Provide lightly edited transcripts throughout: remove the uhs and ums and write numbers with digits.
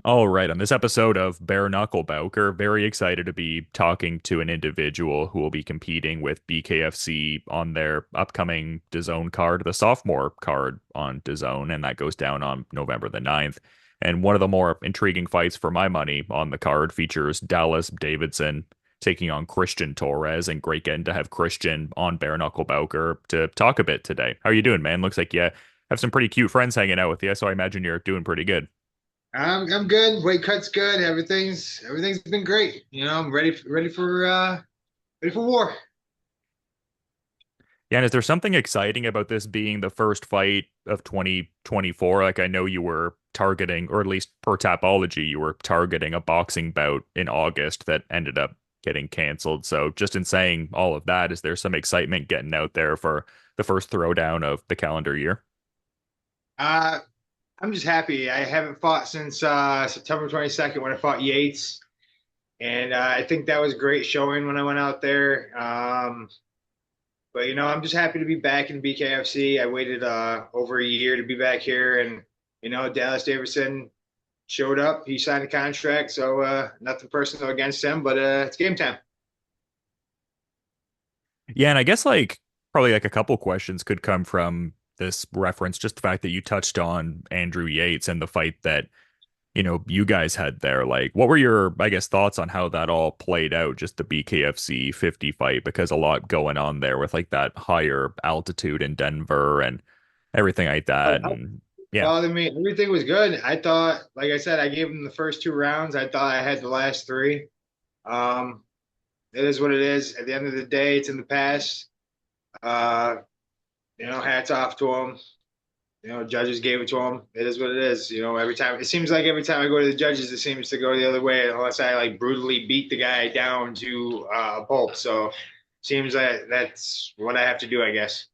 All right, on this episode of Bare Knuckle Bowker, very excited to be talking to an individual who will be competing with BKFC on their upcoming DAZN card, the sophomore card on DAZN, and that goes down on November the 9th. And one of the more intriguing fights for my money on the card features Dallas Davison taking on Christian Torres, and great getting to have Christian on Bare Knuckle Bowker to talk a bit today. How are you doing, man? Looks like you have some pretty cute friends hanging out with you, so I imagine you're doing pretty good. I'm good. Weight cut's good. Everything's been great. I'm ready for war. Yeah, and is there something exciting about this being the first fight of 2024? Like, I know you were targeting, or at least per Tapology, you were targeting a boxing bout in August that ended up getting canceled. So, just in saying all of that, is there some excitement getting out there for the first throwdown of the calendar year? Uh, I'm just happy. I haven't fought since September 22nd when I fought Yates, and I think that was a great showing when I went out there. But I'm just happy to be back in BKFC. I waited over a year to be back here, and Dallas Davison showed up. He signed a contract, so nothing personal against him, but it's game time. Yeah, and I guess like probably like a couple questions could come from this reference, just the fact that you touched on Andrew Yates and the fight that you guys had there. Like, what were your, I guess, thoughts on how that all played out, just the BKFC 50 fight? Because a lot going on there with like that higher altitude in Denver and everything like that. And yeah. Well, I mean, everything was good. I thought, like I said, I gave him the first two rounds. I thought I had the last three. Um, it is what it is. At the end of the day, it's in the past. Uh, hats off to him. Judges gave it to him. It is what it is. Every time it seems like every time I go to the judges, it seems to go the other way unless I like brutally beat the guy down to a pulp. So seems like that's what I have to do, I guess.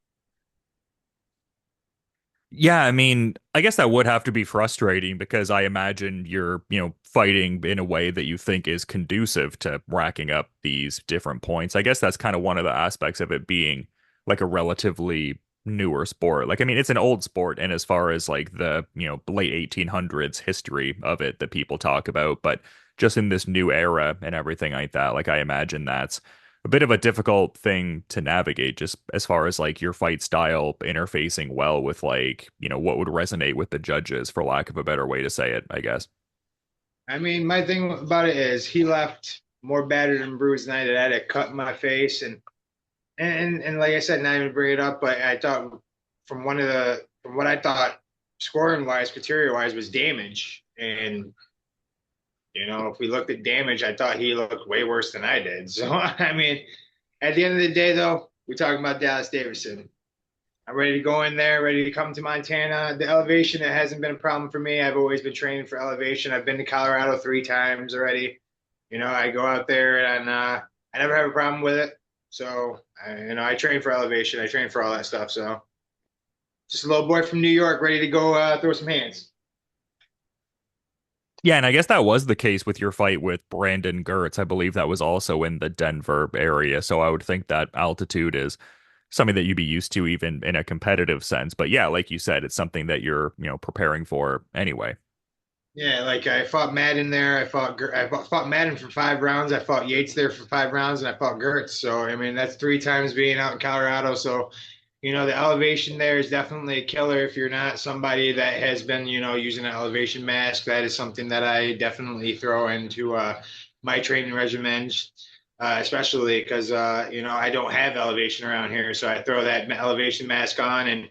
Yeah, I mean, I guess that would have to be frustrating because I imagine you're, fighting in a way that you think is conducive to racking up these different points. I guess that's kind of one of the aspects of it being like a relatively newer sport. Like, I mean, it's an old sport, and as far as like the, late 1800s history of it that people talk about, but just in this new era and everything like that, like I imagine that's a bit of a difficult thing to navigate just as far as like your fight style interfacing well with like, what would resonate with the judges, for lack of a better way to say it, I guess. I mean, my thing about it is he left more battered and bruised than I did. I had a cut in my face, and like I said, not even bring it up, but I thought from what I thought scoring wise, criteria wise, was damage. And if we looked at damage, I thought he looked way worse than I did. So I mean, at the end of the day, though, we're talking about Dallas Davison. I'm ready to go in there, ready to come to Montana. The elevation, it hasn't been a problem for me. I've always been training for elevation. I've been to Colorado 3 times already. I go out there and I never have a problem with it. So, I train for elevation. I train for all that stuff. So, just a little boy from New York, ready to go throw some hands. Yeah, and I guess that was the case with your fight with Brandon Gertz. I believe that was also in the Denver area. So I would think that altitude is something that you'd be used to even in a competitive sense. But yeah, like you said, it's something that you're, preparing for anyway. Yeah, like I fought Madden there. I fought Madden for 5 rounds. I fought Yates there for 5 rounds, and I fought Gertz. So I mean, that's 3 times being out in Colorado. So the elevation there is definitely a killer. If you're not somebody that has been using an elevation mask, that is something that I definitely throw into my training regimen, especially because I don't have elevation around here. So I throw that elevation mask on and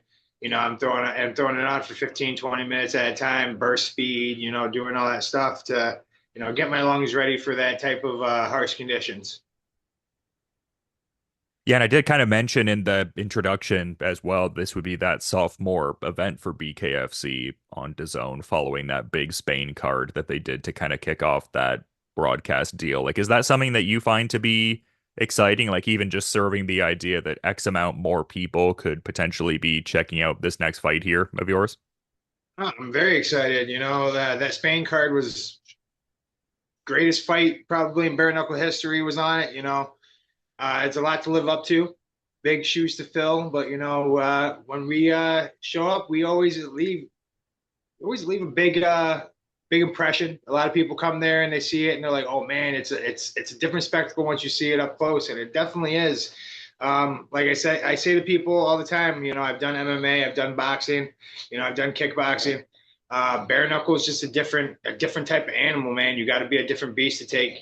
I'm throwing it on for 15, 20 minutes at a time, burst speed, doing all that stuff to, get my lungs ready for that type of harsh conditions. Yeah, and I did kind of mention in the introduction as well, this would be that sophomore event for BKFC on DAZN following that big Spain card that they did to kind of kick off that broadcast deal. Like, is that something that you find to be exciting? Like, even just serving the idea that X amount more people could potentially be checking out this next fight here of yours? I'm very excited. That Spain card was greatest fight probably in bare knuckle history was on it. It's a lot to live up to, big shoes to fill. But when we show up, we always leave a big big impression. A lot of people come there and they see it and they're like, "Oh man, it's a different spectacle once you see it up close," and it definitely is. Like I said, I say to people all the time, I've done MMA, I've done boxing, I've done kickboxing. Bare knuckle is just a different type of animal, man. You got to be a different beast to take,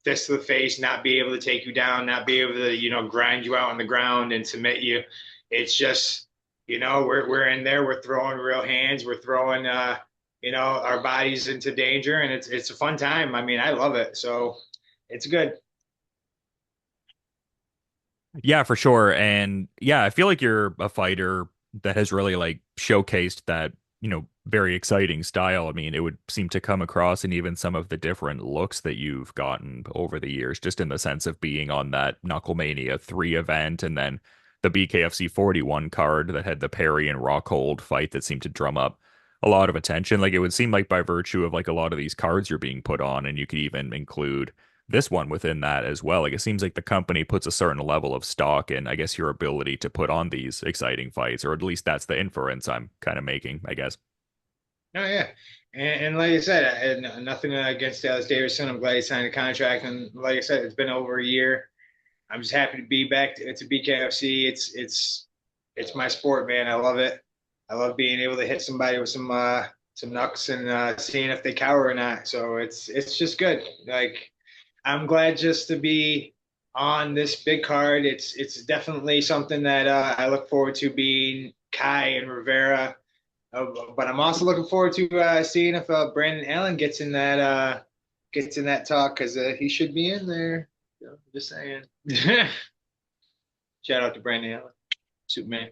fist to the face, not be able to take you down, not be able to, grind you out on the ground and submit you. It's just, we're in there, we're throwing real hands, we're throwing, our bodies into danger, and it's a fun time. I mean, I love it, so it's good. Yeah, for sure. And yeah, I feel like you're a fighter that has really like showcased that, very exciting style. I mean, it would seem to come across in even some of the different looks that you've gotten over the years, just in the sense of being on that Knucklemania 3 event and then the BKFC 41 card that had the Perry and Rockhold fight that seemed to drum up a lot of attention. Like it would seem like by virtue of like a lot of these cards you're being put on, and you could even include this one within that as well. Like it seems like the company puts a certain level of stock in, I guess, your ability to put on these exciting fights, or at least that's the inference I'm kind of making, I guess. Oh yeah, and like I said, I had nothing against Dallas Davison. I'm glad he signed a contract, and like I said, it's been over a year. I'm just happy to be back to BKFC. It's my sport, man. I love it. I love being able to hit somebody with some knucks and seeing if they cower or not. So it's just good. Like I'm glad just to be on this big card. It's definitely something that I look forward to being Kai and Rivera. But I'm also looking forward to seeing if Brandon Allen gets in that talk because he should be in there. Just saying. Shout out to Brandon Allen, Superman.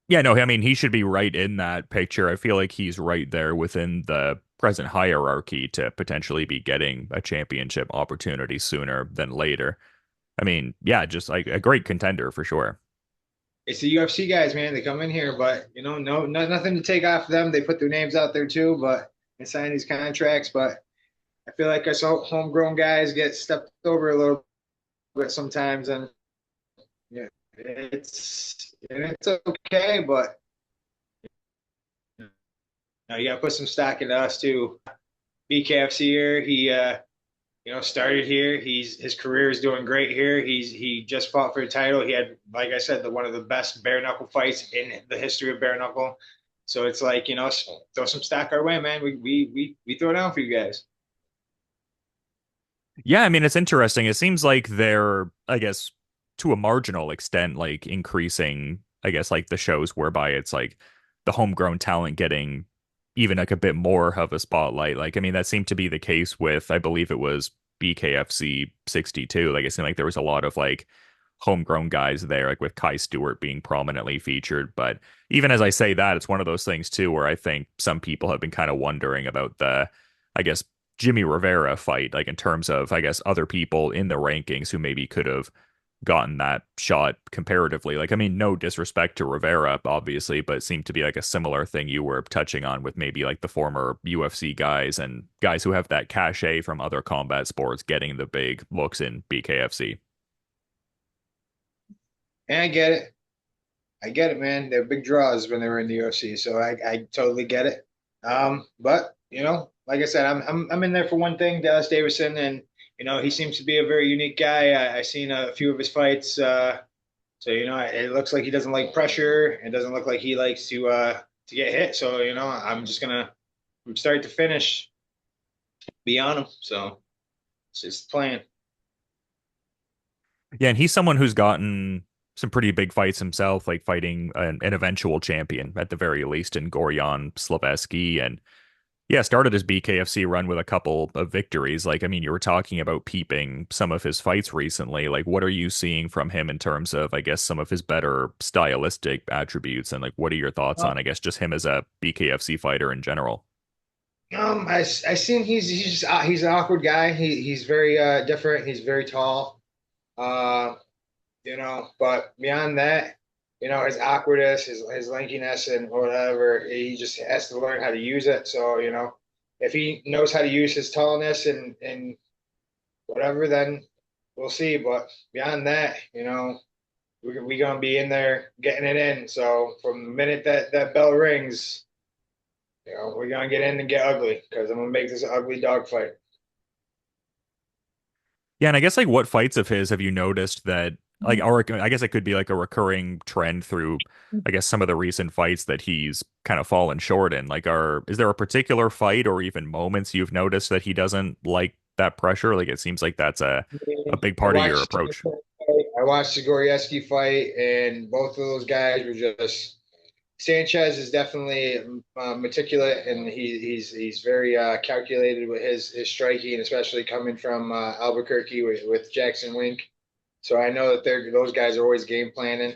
Yeah, no, I mean, he should be right in that picture. I feel like he's right there within the present hierarchy to potentially be getting a championship opportunity sooner than later. I mean, yeah, just like a great contender for sure. It's the UFC guys, man. They come in here, but nothing to take off them. They put their names out there too, but and sign these contracts. But I feel like us homegrown guys get stepped over a little bit sometimes, and yeah, it's okay, but you got to put some stock into us too. BKFC here, he started here. His career is doing great here. He just fought for the title. He had, like I said, one of the best bare knuckle fights in the history of bare knuckle. So it's like, throw some stock our way, man. We throw down for you guys. Yeah, I mean, it's interesting. It seems like they're, I guess, to a marginal extent, like increasing, I guess, like the shows whereby it's like the homegrown talent getting even like a bit more of a spotlight. Like, I mean, that seemed to be the case with, I believe it was BKFC 62. Like, it seemed like there was a lot of like homegrown guys there, like with Kai Stewart being prominently featured. But even as I say that, it's one of those things too, where I think some people have been kind of wondering about the, I guess, Jimmie Rivera fight, like in terms of, I guess, other people in the rankings who maybe could have gotten that shot comparatively. Like, I mean, no disrespect to Rivera, obviously, but it seemed to be like a similar thing you were touching on with maybe like the former UFC guys and guys who have that cachet from other combat sports getting the big looks in BKFC. And I get it. I get it, man. They're big draws when they were in the UFC, so I totally get it. But like I said, I'm in there for one thing, Dallas Davison, and he seems to be a very unique guy. I seen a few of his fights, so it looks like he doesn't like pressure. It doesn't look like he likes to get hit. So I'm just gonna from start to finish be on him. So it's just playing. Yeah, and he's someone who's gotten some pretty big fights himself, like fighting an eventual champion at the very least in Gorjan Slaveski. And yeah, started his BKFC run with a couple of victories. Like, I mean, you were talking about peeping some of his fights recently. Like, what are you seeing from him in terms of, I guess, some of his better stylistic attributes? And like, what are your thoughts on, I guess, just him as a BKFC fighter in general? I seen he's an awkward guy. He's very different. He's very tall. Uh, but beyond that, his awkwardness, his lankiness, and whatever, he just has to learn how to use it. So, if he knows how to use his tallness and whatever, then we'll see. But beyond that, we're gonna be in there getting it in. So from the minute that bell rings, we're gonna get in and get ugly because I'm gonna make this an ugly dog fight. Yeah, and I guess like what fights of his have you noticed that like or I guess it could be like a recurring trend through I guess some of the recent fights that he's kind of fallen short in. Like are is there a particular fight or even moments you've noticed that he doesn't like that pressure? Like it seems like that's a big I part of your watched approach. I watched the Gorieski fight, and both of those guys were just. Sanchez is definitely meticulous, and he's very calculated with his striking, especially coming from Albuquerque with Jackson Wink. So I know that those guys are always game planning.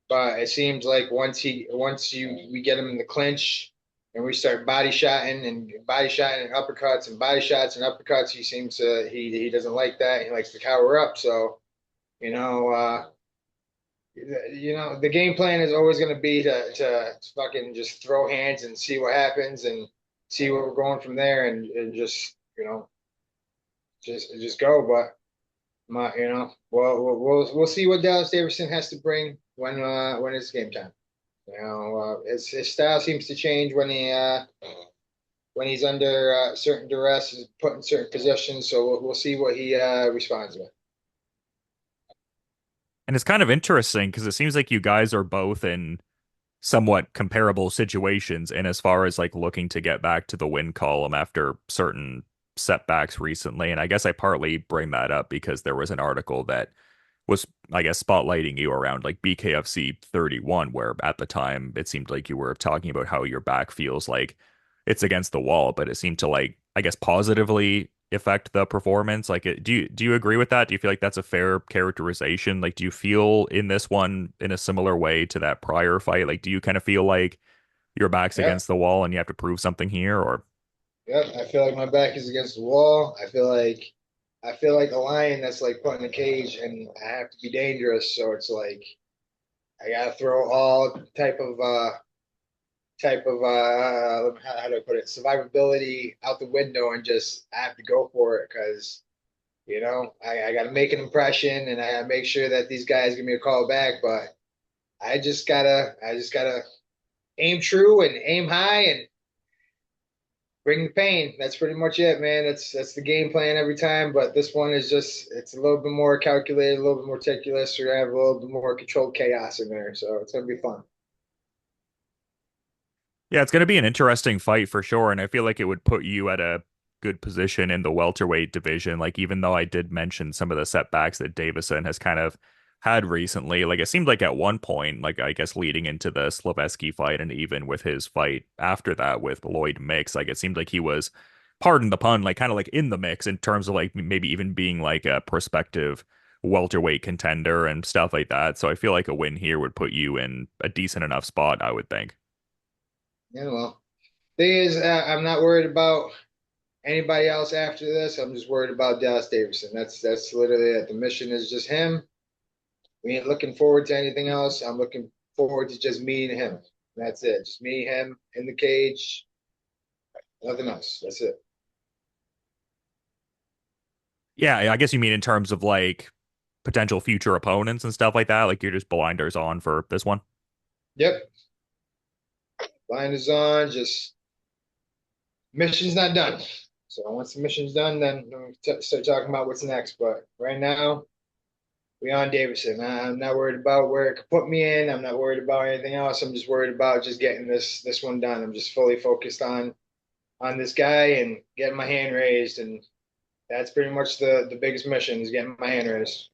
But it seems like we get him in the clinch and we start body shotting and uppercuts and body shots and uppercuts, he doesn't like that. He likes to cower up. So you know, the game plan is always going to be to fucking just throw hands and see what happens and see where we're going from there and just just go. But we'll see what Dallas Davison has to bring when it's game time. His style seems to change when he's under certain duress, is put in certain positions. So we'll see what he responds with. And it's kind of interesting because it seems like you guys are both in somewhat comparable situations and as far as like looking to get back to the win column after certain setbacks recently. And I guess I partly bring that up because there was an article that was, I guess, spotlighting you around like BKFC 31, where at the time it seemed like you were talking about how your back feels like it's against the wall, but it seemed to like, I guess, positively affect the performance. Like, do you agree with that? Do you feel like that's a fair characterization? Like, do you feel in this one in a similar way to that prior fight? Like, do you kind of feel like your back's Yeah, against the wall and you have to prove something here, or yeah. I feel like my back is against the wall. I feel like a lion that's like put in a cage, and I have to be dangerous. So it's like I gotta throw all type of how do I put it, survivability out the window, and just I have to go for it because I got to make an impression, and I got to make sure that these guys give me a call back. But I just gotta aim true and aim high and bring the pain. That's pretty much it, man. That's the game plan every time. But this one is it's a little bit more calculated, a little bit more meticulous. We're gonna have a little bit more controlled chaos in there, so it's gonna be fun. yeah, it's going to be an interesting fight for sure. And I feel like it would put you at a good position in the welterweight division. Like, even though I did mention some of the setbacks that Davison has kind of had recently, like, it seemed like at one point, like, I guess leading into the Sloveski fight and even with his fight after that with Lloyd Mix, like, it seemed like he was, pardon the pun, like, kind of like in the mix in terms of like maybe even being like a prospective welterweight contender and stuff like that. So I feel like a win here would put you in a decent enough spot, I would think. Yeah, well, thing is, I'm not worried about anybody else after this. I'm just worried about Dallas Davison. That's literally it. The mission is just him. We ain't looking forward to anything else. I'm looking forward to just me and him. That's it. Just me, him in the cage. Nothing else. That's it. Yeah, I guess you mean in terms of like potential future opponents and stuff like that. Like you're just blinders on for this one. Yep. Line is on. Just mission's not done. So once the mission's done, then we start talking about what's next. But right now, we on Davison. I'm not worried about where it could put me in. I'm not worried about anything else. I'm just worried about just getting this one done. I'm just fully focused on this guy and getting my hand raised, and that's pretty much the biggest mission is getting my hand raised.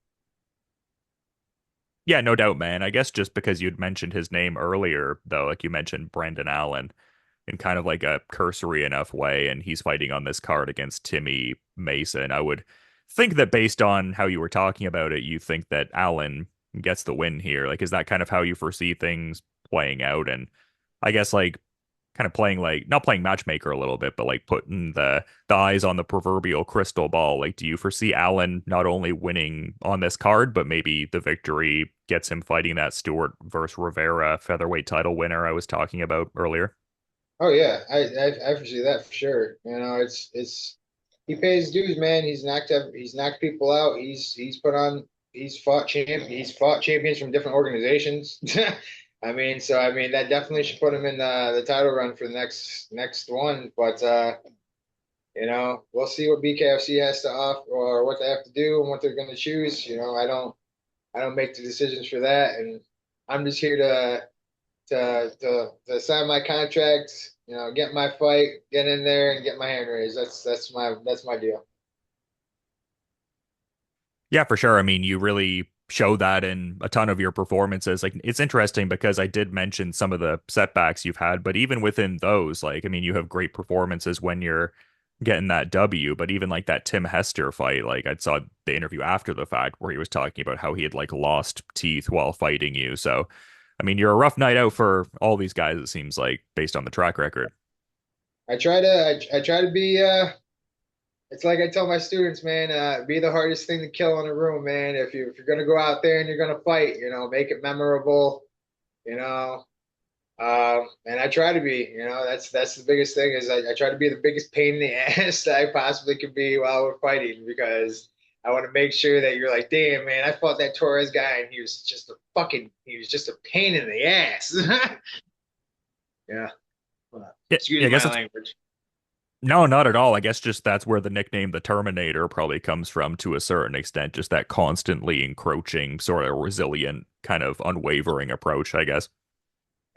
Yeah, no doubt, man. I guess just because you'd mentioned his name earlier, though, like you mentioned Brandon Allen in kind of like a cursory enough way, and he's fighting on this card against Timmy Mason. I would think that based on how you were talking about it, you think that Allen gets the win here. Like, is that kind of how you foresee things playing out? And I guess like kind of playing like not playing matchmaker a little bit, but like putting the eyes on the proverbial crystal ball. Like, do you foresee Allen not only winning on this card, but maybe the victory gets him fighting that Stewart versus Rivera featherweight title winner I was talking about earlier? Oh yeah, I foresee that for sure. It's he pays dues, man. He's knocked people out. He's fought champions from different organizations. I mean that definitely should put him in the title run for the next one. But we'll see what BKFC has to offer or what they have to do and what they're going to choose. I don't make the decisions for that, and I'm just here to sign my contract. Get my fight, get in there, and get my hand raised. That's my deal. Yeah, for sure. I mean, you really show that in a ton of your performances. Like, it's interesting because I did mention some of the setbacks you've had, but even within those, like, I mean, you have great performances when you're getting that W, but even like that Tim Hester fight, like I saw the interview after the fact where he was talking about how he had like lost teeth while fighting you. So, I mean, you're a rough night out for all these guys, it seems like, based on the track record. I try to be it's like I tell my students, man, be the hardest thing to kill in a room, man. If you're gonna go out there and you're gonna fight, make it memorable, you know. And I try to be, that's the biggest thing is I try to be the biggest pain in the ass that I possibly could be while we're fighting because I want to make sure that you're like, damn, man, I fought that Torres guy and he was just a pain in the ass. Yeah. Yeah, Excuse yeah, I guess my that's language. no, not at all. I guess just that's where the nickname the Terminator probably comes from to a certain extent, just that constantly encroaching, sort of resilient, kind of unwavering approach, I guess.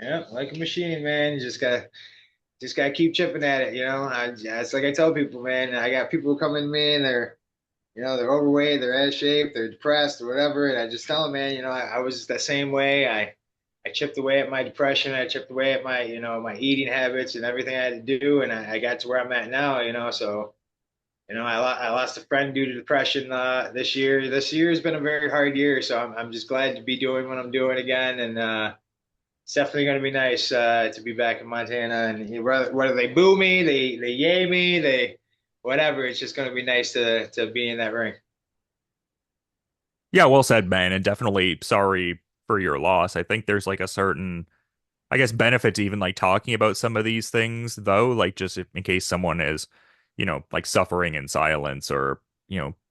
Yeah, like a machine, man. You just gotta keep chipping at it, it's like I tell people, man. I got people who come in to me and they're overweight, they're out of shape, they're depressed or whatever, and I just tell them, man, I was the same way. I chipped away at my depression. I chipped away at my eating habits and everything I had to do, and I got to where I'm at now, So, I lost a friend due to depression this year. This year has been a very hard year, so I'm just glad to be doing what I'm doing again, and it's definitely going to be nice to be back in Montana. And whether they boo me, they yay me, they whatever, it's just going to be nice to be in that ring. Yeah, well said, man, and definitely sorry for your loss. I think there's like a certain, I guess, benefit to even like talking about some of these things, though, like just in case someone is, like suffering in silence or,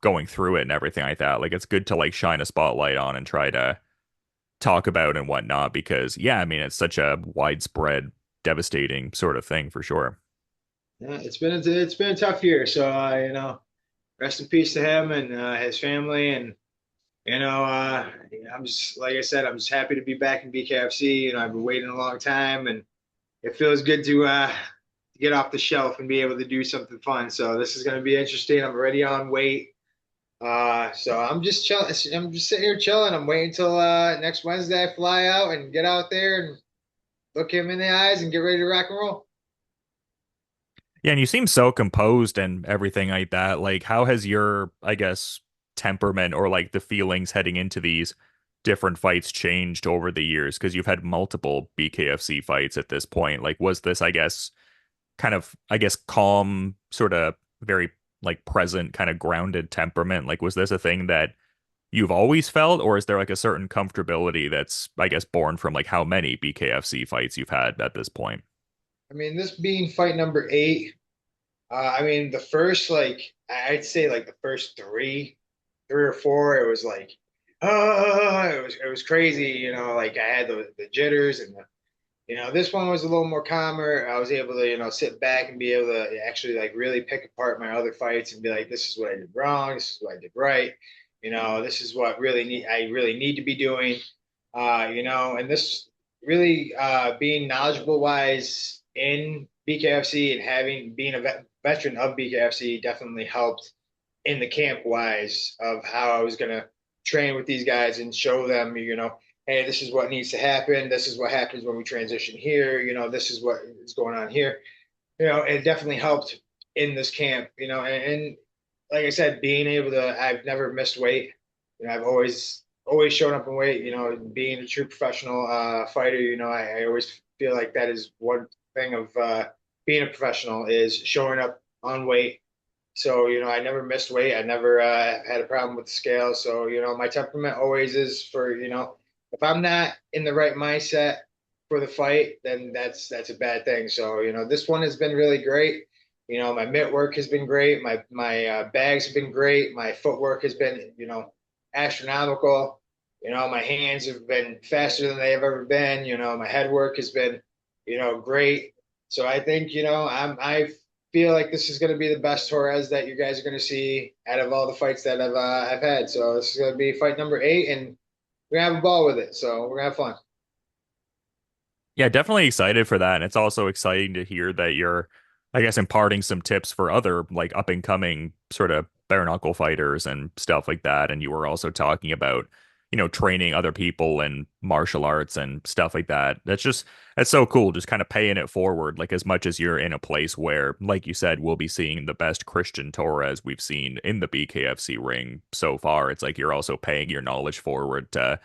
going through it and everything like that. Like it's good to like shine a spotlight on and try to talk about and whatnot because yeah, I mean it's such a widespread, devastating sort of thing for sure. Yeah, it's been a tough year. So rest in peace to him and his family. And I'm just like I said, I'm just happy to be back in BKFC. I've been waiting a long time, and it feels good to get off the shelf and be able to do something fun. So this is going to be interesting. I'm already on weight. So I'm just chilling. I'm just sitting here chilling. I'm waiting till next Wednesday I fly out and get out there and look him in the eyes and get ready to rock and roll. Yeah, and you seem so composed and everything like that. Like how has your, I guess, temperament or like the feelings heading into these different fights changed over the years? Because you've had multiple BKFC fights at this point. Like was this, I guess, kind of, I guess, calm, sort of very like present, kind of grounded temperament? Like, was this a thing that you've always felt, or is there like a certain comfortability that's, I guess, born from like how many BKFC fights you've had at this point? I mean, this being fight number 8, I mean, the first I'd say like the first three or four, it was like, it was crazy. Like I had the jitters and this one was a little more calmer. I was able to sit back and be able to actually like really pick apart my other fights and be like, this is what I did wrong. This is what I did right. This is what I really need to be doing. And this really being knowledgeable wise in BKFC and having being a veteran of BKFC definitely helped in the camp wise of how I was gonna train with these guys and show them, hey, this is what needs to happen. This is what happens when we transition here. This is what is going on here. It definitely helped in this camp. And like I said, being able to, I've never missed weight. I've always shown up in weight. Being a true professional fighter. I always feel like that is one thing of being a professional is showing up on weight. So, I never missed weight. I never had a problem with the scale. So, my temperament always is for, if I'm not in the right mindset for the fight, then that's a bad thing. So, this one has been really great. My mitt work has been great. My bags have been great. My footwork has been, astronomical. My hands have been faster than they have ever been. My head work has been, great. So I think, I feel like this is going to be the best Torres that you guys are going to see out of all the fights that I've had. So this is going to be fight number 8, and we're gonna have a ball with it. So we're gonna have fun. Yeah, definitely excited for that. And it's also exciting to hear that you're, I guess, imparting some tips for other like up and coming sort of bare knuckle fighters and stuff like that. And you were also talking about, training other people in martial arts and stuff like that. That's so cool. Just kind of paying it forward, like as much as you're in a place where, like you said, we'll be seeing the best Christian Torres we've seen in the BKFC ring so far. It's like you're also paying your knowledge forward to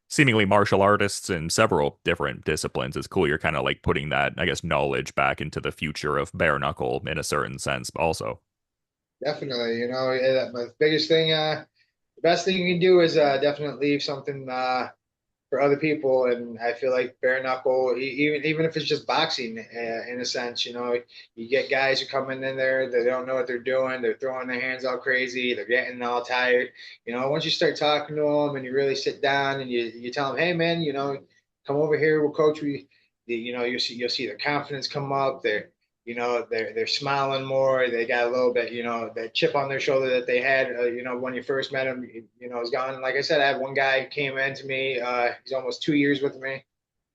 seemingly martial artists in several different disciplines. It's cool. You're kind of like putting that, I guess, knowledge back into the future of bare knuckle in a certain sense, also. Definitely. The biggest thing, the best thing you can do is definitely leave something for other people. And I feel like bare knuckle, even if it's just boxing, in a sense, you get guys who come in there, they don't know what they're doing, they're throwing their hands all crazy, they're getting all tired. Once you start talking to them and you really sit down and you tell them, hey man, come over here, we'll coach you. You'll see their confidence come up. They're smiling more. They got a little bit, that chip on their shoulder that they had, when you first met them, is gone. And like I said, I had one guy who came in to me. He's almost 2 years with me,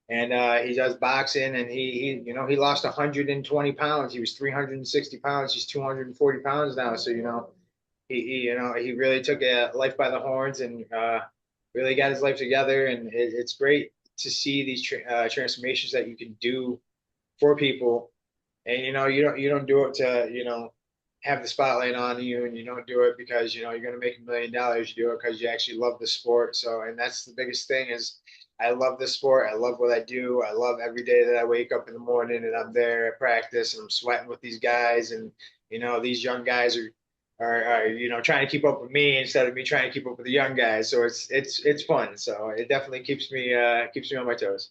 and he does boxing, and he lost 120 pounds. He was 360 pounds. He's 240 pounds now. So he really took a life by the horns and really got his life together. And it's great to see these transformations that you can do for people. And you don't do it to have the spotlight on you, and you don't do it because you're going to make $1 million. You do it because you actually love the sport. So, and that's the biggest thing is I love the sport. I love what I do. I love every day that I wake up in the morning and I'm there at practice and I'm sweating with these guys. And these young guys are trying to keep up with me instead of me trying to keep up with the young guys. So it's fun. So it definitely keeps me on my toes.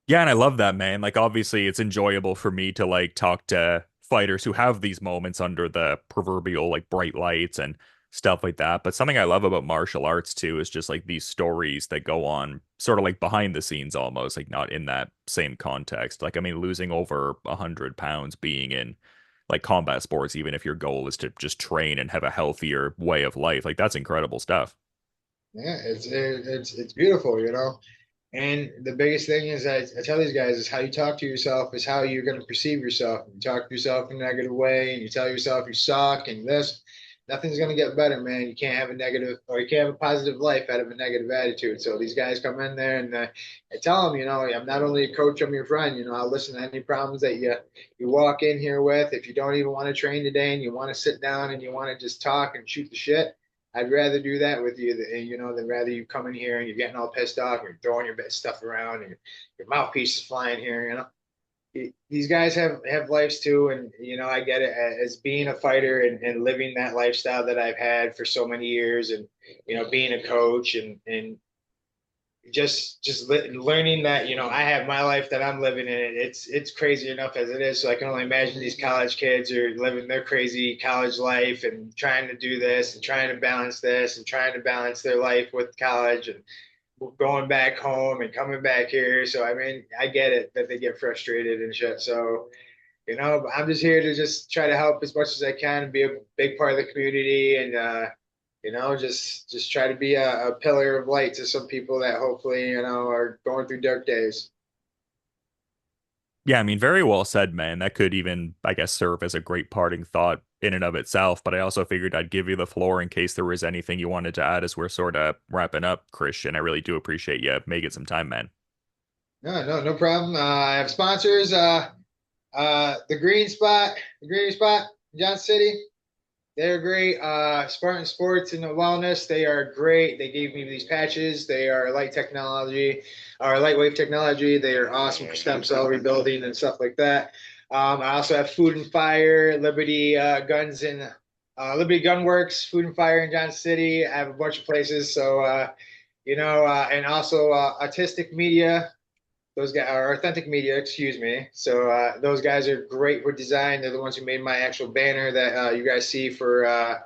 Yeah, and I love that, man. Like, obviously, it's enjoyable for me to like talk to fighters who have these moments under the proverbial like bright lights and stuff like that. But something I love about martial arts too is just like these stories that go on sort of like behind the scenes almost, like not in that same context. Like, I mean, losing over 100 pounds being in like combat sports, even if your goal is to just train and have a healthier way of life, like that's incredible stuff. Yeah, it's beautiful. And the biggest thing is I tell these guys is how you talk to yourself is how you're going to perceive yourself. You talk to yourself in a negative way and you tell yourself you suck and this, nothing's going to get better, man. You can't have a negative or you can't have a positive life out of a negative attitude. So these guys come in there and I tell them, I'm not only a coach, I'm your friend. I'll listen to any problems that you walk in here with. If you don't even want to train today and you want to sit down and you want to just talk and shoot the shit, I'd rather do that with you than rather you come in here and you're getting all pissed off and you're throwing your stuff around and your mouthpiece is flying here. These guys have lives too, and I get it as being a fighter and living that lifestyle that I've had for so many years, and being a coach and just learning that I have my life that I'm living in. It's crazy enough as it is. So I can only imagine these college kids are living their crazy college life and trying to do this and trying to balance this and trying to balance their life with college and going back home and coming back here. So I mean, I get it that they get frustrated and shit. So I'm just here to just try to help as much as I can and be a big part of the community and just try to be a pillar of light to some people that hopefully are going through dark days. Yeah, I mean, very well said, man. That could even, I guess, serve as a great parting thought in and of itself. But I also figured I'd give you the floor in case there was anything you wanted to add as we're sort of wrapping up, Christian. I really do appreciate you making some time, man. No problem. I have sponsors. The Green Spot, John City. They're great. Spartan Sports and the Wellness, they are great. They gave me these patches. They are light technology or lightweight technology. They are awesome for stem cell rebuilding and stuff like that. I also have Food and Fire, Liberty Guns and Liberty Gun Works, Food and Fire in Johnson City. I have a bunch of places. So, and also Autistic Media. Those guys are Authentic Media, excuse me. So those guys are great with design. They're the ones who made my actual banner that you guys see for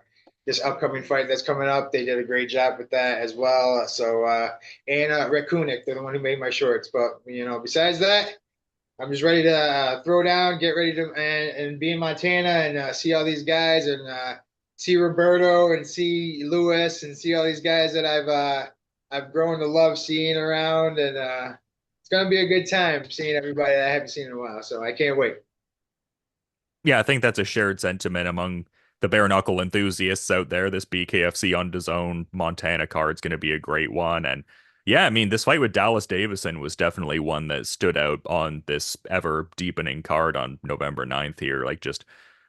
this upcoming fight that's coming up. They did a great job with that as well. So and Rakunik, they're the one who made my shorts. But besides that, I'm just ready to throw down, get ready to and be in Montana and see all these guys and see Roberto and see Lewis and see all these guys that I've grown to love seeing around, and it's gonna be a good time seeing everybody that I haven't seen in a while. So I can't wait. Yeah, I think that's a shared sentiment among the bare knuckle enthusiasts out there. This BKFC on DAZN Montana card's going to be a great one. And yeah, I mean, this fight with Dallas Davison was definitely one that stood out on this ever deepening card on November 9th here. Like, just,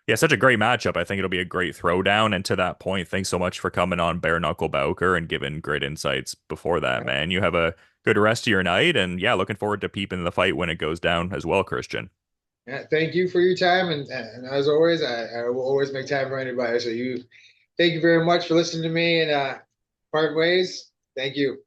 yeah, such a great matchup. I think it'll be a great throwdown. And to that point, thanks so much for coming on Bare Knuckle Bowker and giving great insights before that, man. You have a good rest of your night. And yeah, looking forward to peeping the fight when it goes down as well, Christian. Yeah, thank you for your time, and as always, I will always make time for anybody. So thank you very much for listening to me and part ways. Thank you.